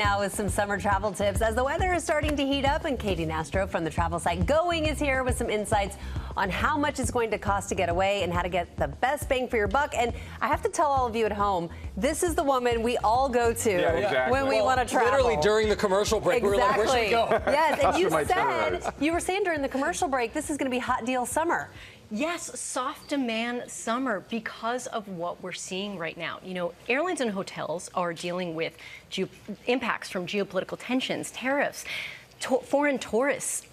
Now with some summer travel tips as the weather is starting to heat up, and Katy Nastro from the travel site Going is here with some insights on how much it's going to cost to get away and how to get the best bang for your buck. And I have to tell all of you at home, this is the woman we all go to when we want to travel. Literally during the commercial break, we were like, where should we go? Yes, and you were saying during the commercial break, this is going to be hot deal summer. Yes, soft demand summer because of what we're seeing right now. You know, airlines and hotels are dealing with impacts from geopolitical tensions, tariffs, foreign tourists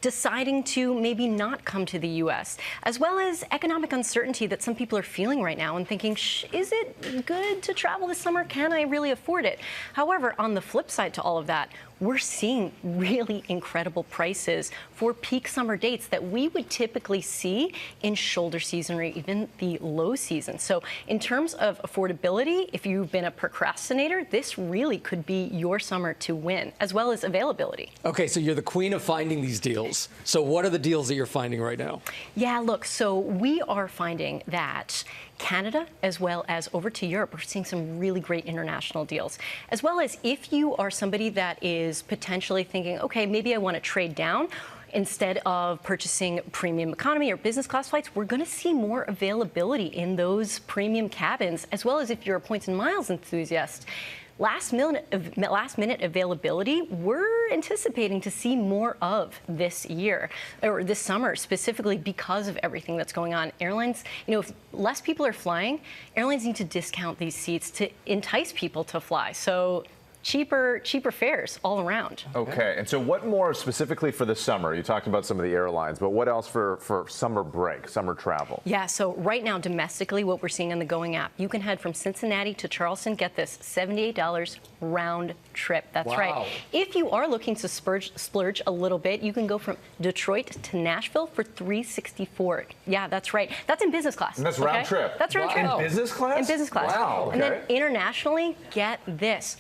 deciding to maybe not come to the U.S., as well as economic uncertainty that some people are feeling right now and thinking, is it good to travel this summer? Can I really afford it? However, on the flip side to all of that, we're seeing really incredible prices for peak summer dates that we would typically see in shoulder season or even the low season. So in terms of affordability, if you've been a procrastinator, this really could be your summer to win, as well as availability. Okay, so you're the queen of finding these deals. So what are the deals that you're finding right now? Yeah, look, so we are finding that Canada, as well as over to Europe, we're seeing some really great international deals, as well as if you are somebody that is potentially thinking, okay, maybe I want to trade down. Instead of purchasing premium economy or business class flights, we're going to see more availability in those premium cabins, as well as if you're a points and miles enthusiast. Last minute availability, we're anticipating to see more of this year, or this summer specifically, because of everything that's going on. Airlines, you know, if less people are flying, airlines need to discount these seats to entice people to fly. So cheaper fares all around. Okay, and so what more specifically for the summer? You talked about some of the airlines, but what else for summer break, summer travel? Yeah, so right now domestically, what we're seeing on the Going app, you can head from Cincinnati to Charleston, get this, $78 round trip. That's right. If you are looking to splurge a little bit, you can go from Detroit to Nashville for $364. Yeah, that's right. That's in business class. And that's round trip? That's round trip. In business class? In business class. Wow, okay. And then internationally, get this.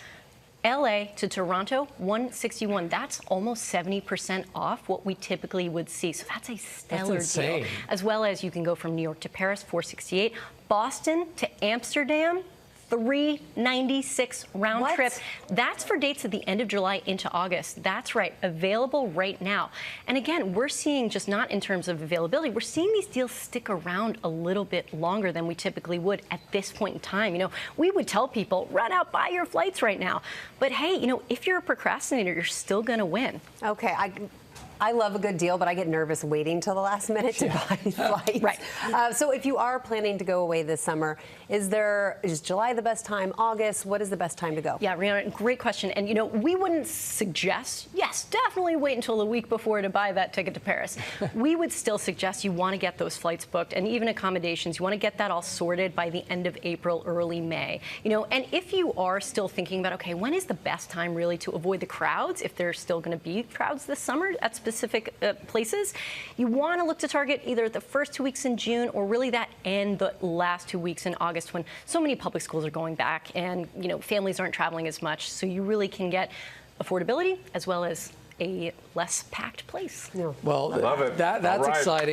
LA to Toronto, $161. That's almost 70% off what we typically would see. So that's a stellar deal. As well as you can go from New York to Paris, $468. Boston to Amsterdam, $396 round trip. That's for dates at the end of July into August. That's right, available right now. And again, we're seeing, just not in terms of availability, we're seeing these deals stick around a little bit longer than we typically would at this point in time. You know, we would tell people, run out, buy your flights right now. But hey, you know, if you're a procrastinator, you're still gonna win. Okay, I love a good deal, but I get nervous waiting till the last minute to buy flights. Right. So if you are planning to go away this summer, is July the best time? August? What is the best time to go? Yeah, Rihanna, great question. And you know, we wouldn't suggest, yes, definitely wait until a week before to buy that ticket to Paris. We would still suggest you want to get those flights booked and even accommodations. You want to get that all sorted by the end of April, early May. You know, and if you are still thinking about, okay, when is the best time really to avoid the crowds, if there's still going to be crowds this summer at specific places, you want to look to target either the first 2 weeks in June or really that end, the last 2 weeks in August, when so many public schools are going back and, you know, families aren't traveling as much. So you really can get affordability as well as a less packed place. Yeah. Well, love it. That's exciting.